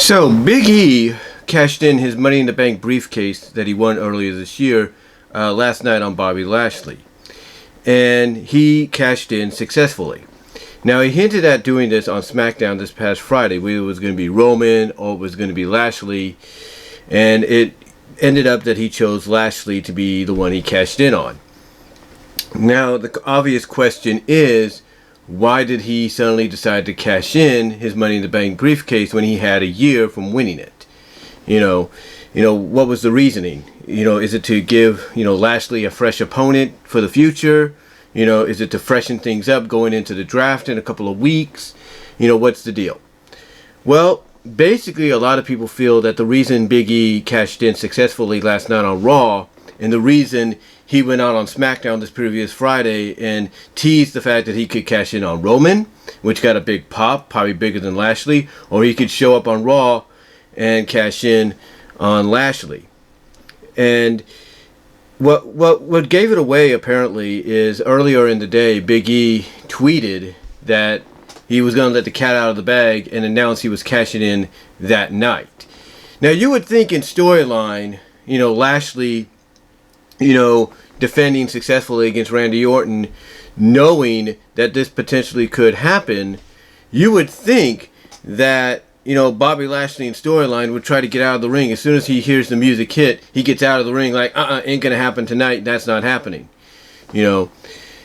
So Big E cashed in his Money in the Bank briefcase that he won earlier this year last night on Bobby Lashley. And he cashed in successfully. Now, he hinted at doing this on SmackDown this past Friday, whether it was going to be Roman or it was going to be Lashley. And it ended up that he chose Lashley to be the one he cashed in on. Now, the obvious question is, why did he suddenly decide to cash in his Money in the Bank briefcase when he had a year from winning it? You know, what was the reasoning? Is it to give, Lashley a fresh opponent for the future? Is it to freshen things up going into the draft in a couple of weeks? What's the deal? Well, basically, a lot of people feel that the reason Big E cashed in successfully last night on Raw, and the reason he went out on SmackDown this previous Friday and teased the fact that he could cash in on Roman, which got a big pop, probably bigger than Lashley, or he could show up on Raw and cash in on Lashley. And what gave it away apparently is earlier in the day, Big E tweeted that he was going to let the cat out of the bag and announce he was cashing in that night. Now, you would think in storyline, Lashley, defending successfully against Randy Orton, knowing that this potentially could happen, you would think that, Bobby Lashley in storyline would try to get out of the ring. As soon as he hears the music hit, he gets out of the ring like, ain't going to happen tonight. That's not happening.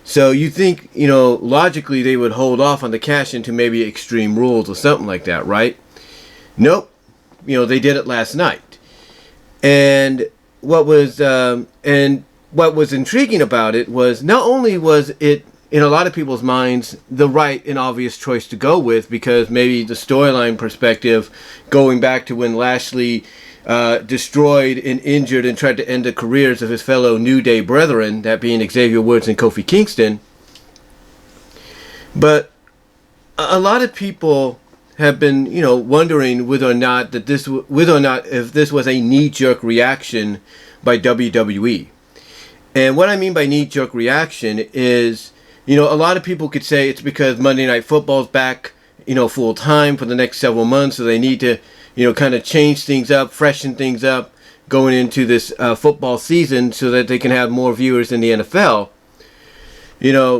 So you think, logically they would hold off on the cash into maybe Extreme Rules or something like that, right? Nope. They did it last night. And what was intriguing about it was not only was it in a lot of people's minds the right and obvious choice to go with, because maybe the storyline perspective, going back to when Lashley destroyed and injured and tried to end the careers of his fellow New Day brethren, that being Xavier Woods and Kofi Kingston. But a lot of people have been, wondering whether or not if this was a knee-jerk reaction by WWE. And what I mean by knee-jerk reaction is, a lot of people could say it's because Monday Night Football's back, full time for the next several months, so they need to, kind of change things up, freshen things up going into this football season so that they can have more viewers in the NFL.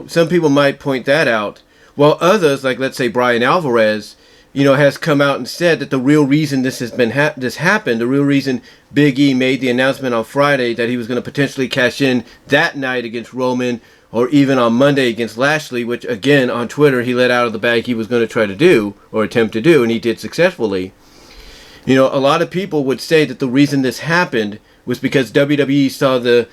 Some people might point that out, while others, like let's say Brian Alvarez, has come out and said that the real reason this has been this happened, the real reason Big E made the announcement on Friday that he was going to potentially cash in that night against Roman, or even on Monday against Lashley, which again on Twitter he let out of the bag he was going to try to do or attempt to do, and he did successfully. A lot of people would say that the reason this happened was because WWE saw the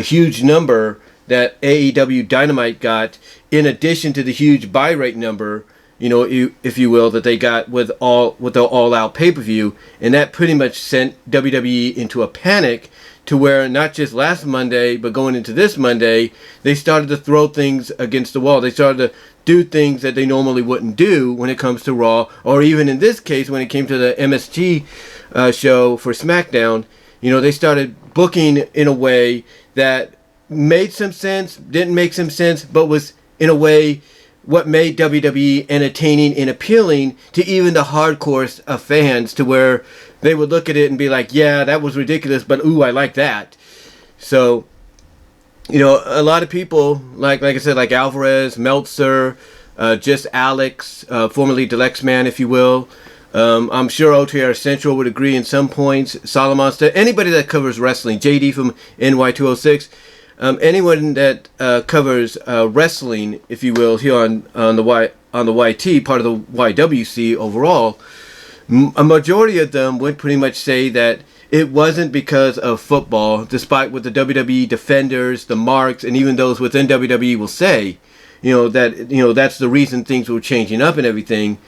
huge number that AEW Dynamite got, in addition to the huge buy rate number, if you will, that they got with the ALL-OUT pay-per-view, and that pretty much sent WWE into a panic to where not just last Monday, but going into this Monday, they started to throw things against the wall. They started to do things that they normally wouldn't do when it comes to Raw, or even in this case, when it came to the MSG show for SmackDown. They started booking in a way that made some sense, didn't make some sense, but was in a way what made WWE entertaining and appealing to even the hardcore fans, to where they would look at it and be like, yeah, that was ridiculous, but ooh, I like that. So, a lot of people, like I said, like Alvarez, Meltzer, just Alex, formerly Deluxe Man, if you will. I'm sure OTR Central would agree in some points. Solomonster, anybody that covers wrestling, JD from NY206, anyone that covers wrestling, if you will, here on the YT, part of the YWC overall, a majority of them would pretty much say that it wasn't because of football, despite what the WWE defenders, the marks, and even those within WWE will say, that's the reason things were changing up and everything.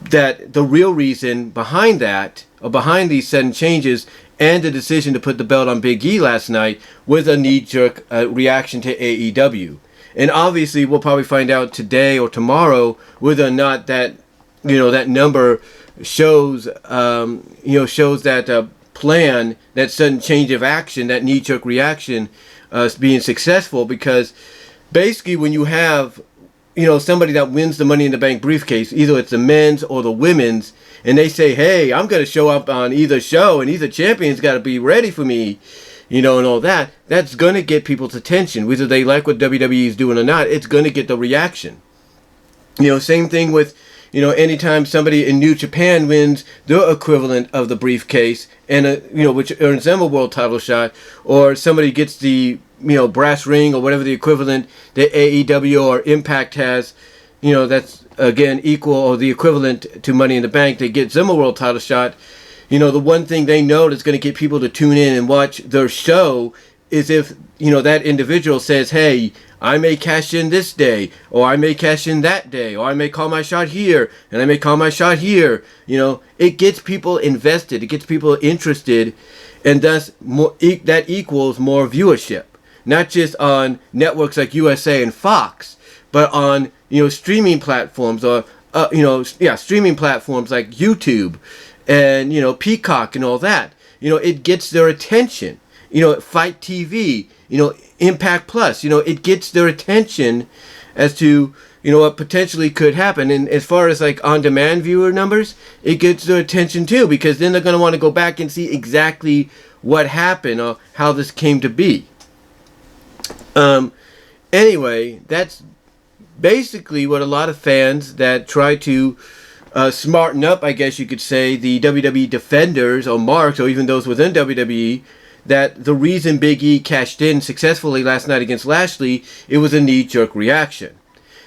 That the real reason behind that, or behind these sudden changes, and the decision to put the belt on Big E last night, was a knee-jerk reaction to AEW. And obviously, we'll probably find out today or tomorrow whether or not that, that number shows that plan, that sudden change of action, that knee-jerk reaction being successful. Because basically, when you have somebody that wins the Money in the Bank briefcase, either it's the men's or the women's, and they say, hey, I'm going to show up on either show, and either champion's got to be ready for me, and all that, that's going to get people's attention. Whether they like what WWE is doing or not, it's going to get the reaction. Same thing with, anytime somebody in New Japan wins their equivalent of the briefcase, and which earns them a world title shot, or somebody gets the brass ring or whatever the equivalent that AEW or Impact has, that's again equal or the equivalent to Money in the Bank, that gets them a world title shot. The one thing they know that's going to get people to tune in and watch their show is if that individual says, hey, I may cash in this day, or I may cash in that day, or I may call my shot here, and I may call my shot here. It gets people invested, it gets people interested, and thus that equals more viewership. Not just on networks like USA and Fox, but on streaming platforms, or streaming platforms like YouTube and Peacock and all that. It gets their attention. Fight TV, Impact Plus, it gets their attention as to what potentially could happen. And as far as like on-demand viewer numbers, it gets their attention too, because then they're going to want to go back and see exactly what happened or how this came to be. Anyway, that's basically what a lot of fans that try to smarten up, I guess you could say, the WWE defenders or marks, or even those within WWE, that the reason Big E cashed in successfully last night against Lashley, it was a knee-jerk reaction.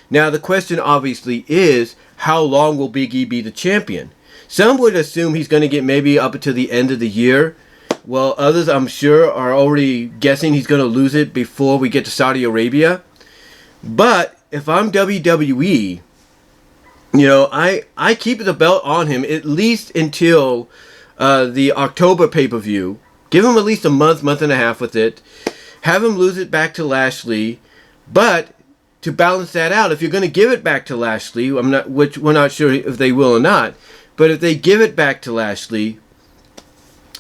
Now, the question obviously is, how long will Big E be the champion? Some would assume he's going to get maybe up until the end of the year. Well, others, I'm sure, are already guessing he's going to lose it before we get to Saudi Arabia. But if I'm WWE, I keep the belt on him at least until the October pay-per-view. Give him at least a month and a half with it. Have him lose it back to Lashley. But to balance that out, if you're going to give it back to Lashley, which we're not sure if they will or not, but if they give it back to Lashley,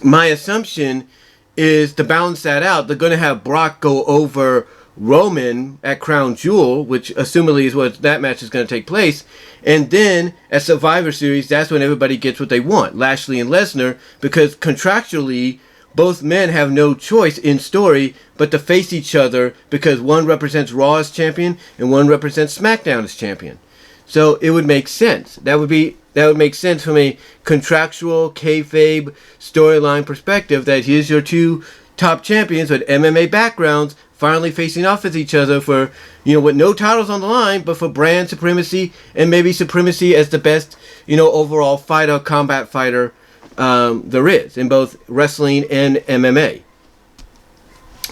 my assumption is to balance that out, they're going to have Brock go over Roman at Crown Jewel, which assumedly is what that match is going to take place. And then at Survivor Series, that's when everybody gets what they want, Lashley and Lesnar, because contractually, both men have no choice in story but to face each other, because one represents Raw as champion and one represents SmackDown as champion. So it would make sense. That would make sense from a contractual kayfabe storyline perspective, that here's your two top champions with MMA backgrounds finally facing off with each other for, with no titles on the line, but for brand supremacy and maybe supremacy as the best, overall fighter, combat fighter there is in both wrestling and MMA.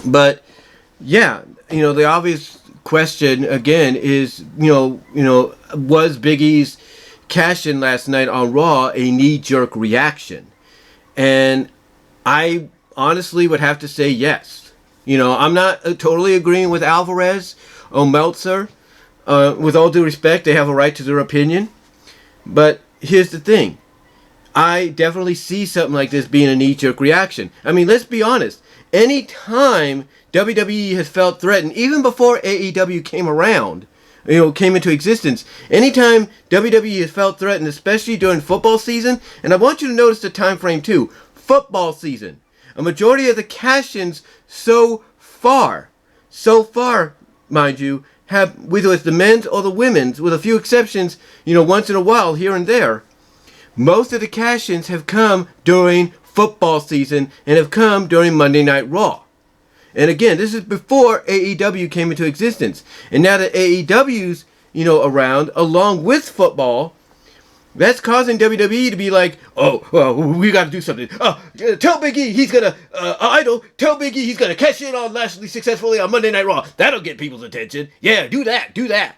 But yeah, the obvious question again is, was Big E's cash in last night on Raw a knee-jerk reaction? And I honestly would have to say yes. I'm not totally agreeing with Alvarez or Meltzer. With all due respect, they have a right to their opinion. But here's the thing. I definitely see something like this being a knee-jerk reaction. I mean, let's be honest. Anytime WWE has felt threatened, even before AEW came around, came into existence, anytime WWE has felt threatened, especially during football season, and I want you to notice the time frame too, football season, a majority of the cash-ins so far, mind you, have, whether it's the men's or the women's, with a few exceptions, once in a while here and there, most of the cash-ins have come during football season and have come during Monday Night Raw. And again, this is before AEW came into existence. And now that AEW's, around, along with football, that's causing WWE to be like, oh, well, we got to do something. Tell Big E he's going to, tell Big E he's going to cash in on Lashley successfully on Monday Night Raw. That'll get people's attention. Yeah, do that.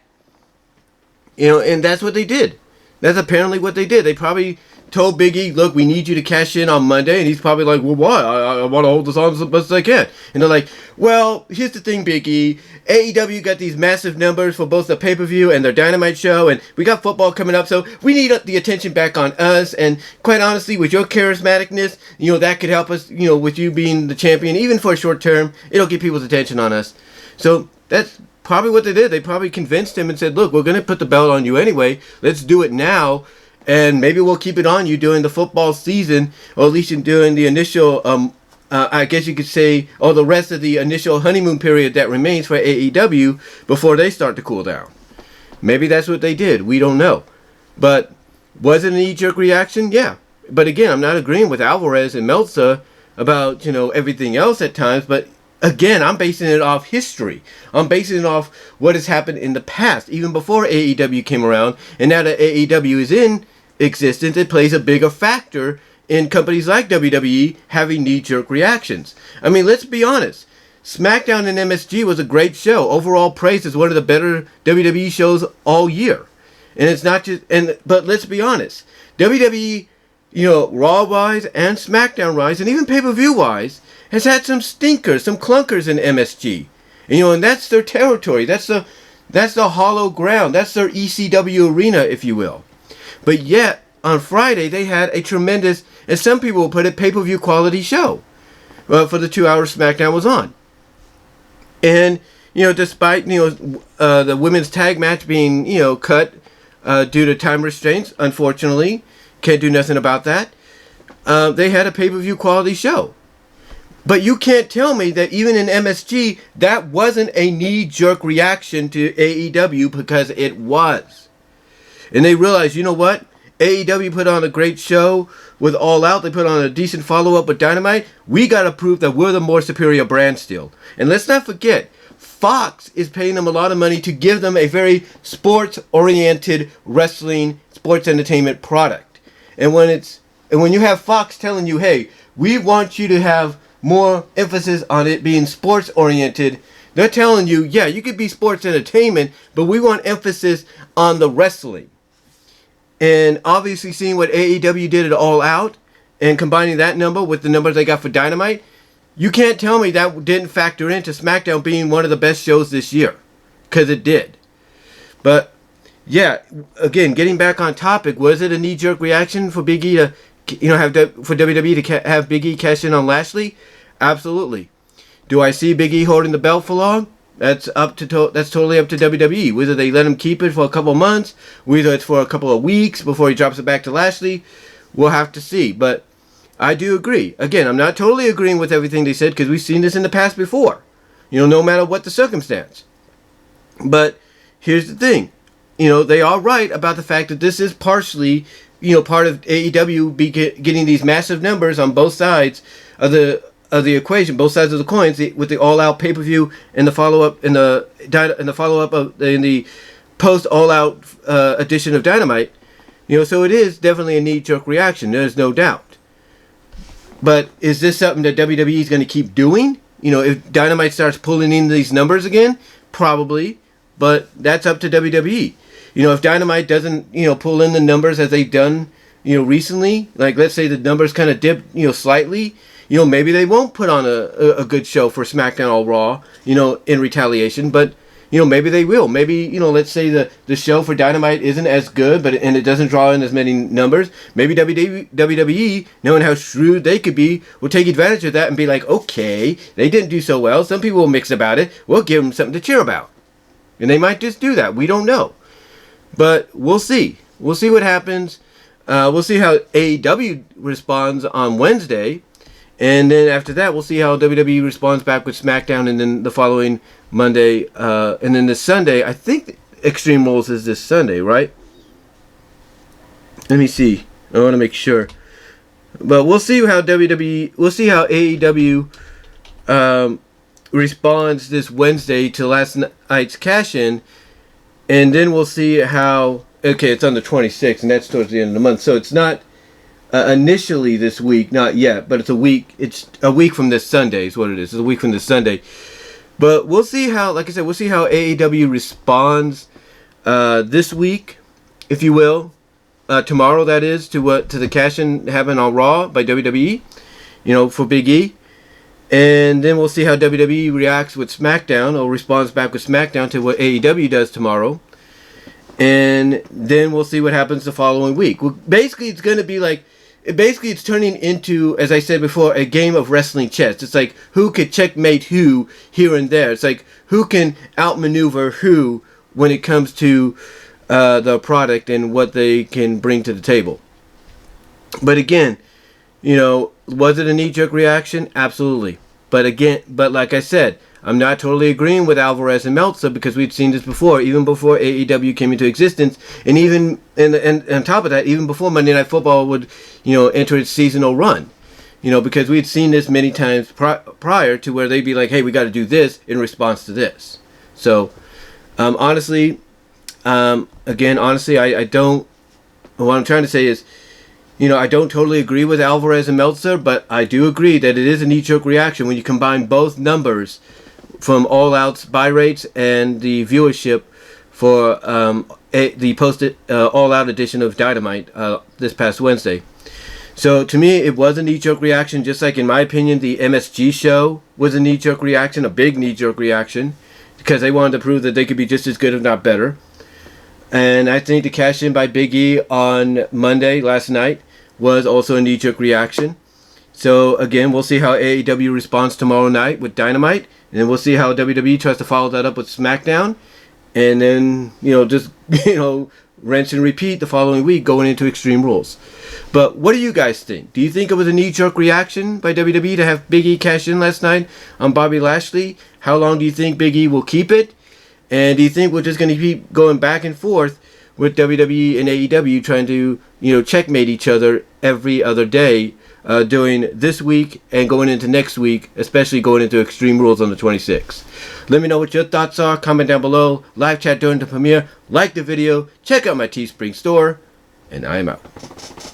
And that's what they did. That's apparently what they did. They probably told Big E, look, we need you to cash in on Monday. And he's probably like, well, why? I want to hold this on as much as I can. And they're like, well, here's the thing, Big E. AEW got these massive numbers for both the pay-per-view and their Dynamite show. And we got football coming up. So we need the attention back on us. And quite honestly, with your charismaticness, that could help us, with you being the champion. Even for a short term, it'll get people's attention on us. So that's probably what they did. They probably convinced him and said, look, we're going to put the belt on you anyway. Let's do it now. And maybe we'll keep it on you during the football season, or at least during the initial, I guess you could say, or the rest of the initial honeymoon period that remains for AEW before they start to cool down. Maybe that's what they did. We don't know. But was it a knee-jerk reaction? Yeah. But again, I'm not agreeing with Alvarez and Meltzer about, everything else at times, but again, I'm basing it off history. I'm basing it off what has happened in the past, even before AEW came around. And now that AEW is in existence, it plays a bigger factor in companies like WWE having knee-jerk reactions. I mean, let's be honest. SmackDown and MSG was a great show. Overall praise is one of the better WWE shows all year. And it's not just, but let's be honest. WWE, Raw-wise and SmackDown-wise, and even pay-per-view-wise, has had some stinkers, some clunkers in MSG. And that's their territory. That's the hollow ground. That's their ECW arena, if you will. But yet, on Friday, they had a tremendous, and some people will put it, pay-per-view quality show for the 2 hours SmackDown was on. And, despite, the women's tag match being, cut due to time restraints, unfortunately, can't do nothing about that, they had a pay-per-view quality show. But you can't tell me that even in MSG, that wasn't a knee-jerk reaction to AEW, because it was. And they realized, you know what? AEW put on a great show with All Out. They put on a decent follow-up with Dynamite. We got to prove that we're the more superior brand still. And let's not forget, Fox is paying them a lot of money to give them a very sports-oriented wrestling, sports entertainment product. And when you have Fox telling you, hey, we want you to have more emphasis on it being sports-oriented, they're telling you, yeah, you could be sports entertainment, but we want emphasis on the wrestling. And obviously seeing what AEW did at All Out and combining that number with the numbers they got for Dynamite, you can't tell me that didn't factor into SmackDown being one of the best shows this year. Because it did. But, yeah, again, getting back on topic, was it a knee-jerk reaction for Big E to, for WWE to have Big E cash in on Lashley? Absolutely. Do I see Big E holding the belt for long? That's totally up to WWE. Whether they let him keep it for a couple months, whether it's for a couple of weeks before he drops it back to Lashley, we'll have to see. But I do agree. Again, I'm not totally agreeing with everything they said, because we've seen this in the past before. No matter what the circumstance. But here's the thing. They are right about the fact that this is partially, part of AEW getting these massive numbers on both sides of the equation, both sides of the coins, with the all-out pay-per-view and the follow-up in the post all-out edition of Dynamite. So it is definitely a knee-jerk reaction. There's no doubt. But is this something that WWE is going to keep doing? If Dynamite starts pulling in these numbers again, probably. But that's up to WWE. If Dynamite doesn't, pull in the numbers as they've done, recently, like let's say the numbers kind of dip, slightly, maybe they won't put on a good show for SmackDown or Raw, in retaliation. But, maybe they will. Maybe, let's say the show for Dynamite isn't as good, and it doesn't draw in as many numbers. Maybe WWE, knowing how shrewd they could be, will take advantage of that and be like, okay, they didn't do so well. Some people will mix about it. We'll give them something to cheer about. And they might just do that. We don't know. But we'll see. We'll see what happens. We'll see how AEW responds on Wednesday. And then after that, we'll see how WWE responds back with SmackDown, and then the following Monday, and then this Sunday. I think Extreme Rules is this Sunday, right? Let me see. I want to make sure. But we'll see how AEW responds this Wednesday to last night's cash-in, and then we'll see how. Okay, it's on the 26th, and that's towards the end of the month, so it's not. Initially this week, not yet, but it's a week from this Sunday is what it is. It's a week from this Sunday. But we'll see how, like I said, we'll see how AEW responds this week, if you will. Tomorrow, that is, to the cash-in happened on Raw by WWE, for Big E. And then we'll see how WWE reacts with SmackDown, or responds back with SmackDown to what AEW does tomorrow. And then we'll see what happens the following week. Well, basically, it's going to be like, it's turning into, as I said before, a game of wrestling chess. It's like who could checkmate who here and there. It's like who can outmaneuver who when it comes to the product and what they can bring to the table. But again, was it a knee-jerk reaction? Absolutely. But like I said, I'm not totally agreeing with Alvarez and Meltzer, because we'd seen this before, even before AEW came into existence, and even and on top of that, even before Monday Night Football would, enter its seasonal run, because we'd seen this many times prior to where they'd be like, hey, we got to do this in response to this. So, honestly, I don't. What I'm trying to say is, I don't totally agree with Alvarez and Meltzer, but I do agree that it is a knee-jerk reaction when you combine both numbers from All Out's buy rates and the viewership for the posted All Out edition of Dynamite this past Wednesday. So to me, it was a knee-jerk reaction, just like in my opinion, the MSG show was a knee-jerk reaction, a big knee-jerk reaction, because they wanted to prove that they could be just as good, if not better. And I think the cash in by Big E on Monday, last night, was also a knee-jerk reaction. So again, we'll see how AEW responds tomorrow night with Dynamite, and then we'll see how WWE tries to follow that up with SmackDown, and then rinse and repeat the following week going into Extreme Rules. But what do you guys think? Do you think it was a knee-jerk reaction by WWE to have Big E cash in last night on Bobby Lashley? How long do you think Big E will keep it? And do you think we're just going to keep going back and forth with WWE and AEW trying to, checkmate each other every other day during this week and going into next week, especially going into Extreme Rules on the 26th? Let me know what your thoughts are. Comment down below. Live chat during the premiere. Like the video. Check out my Teespring store. And I'm out.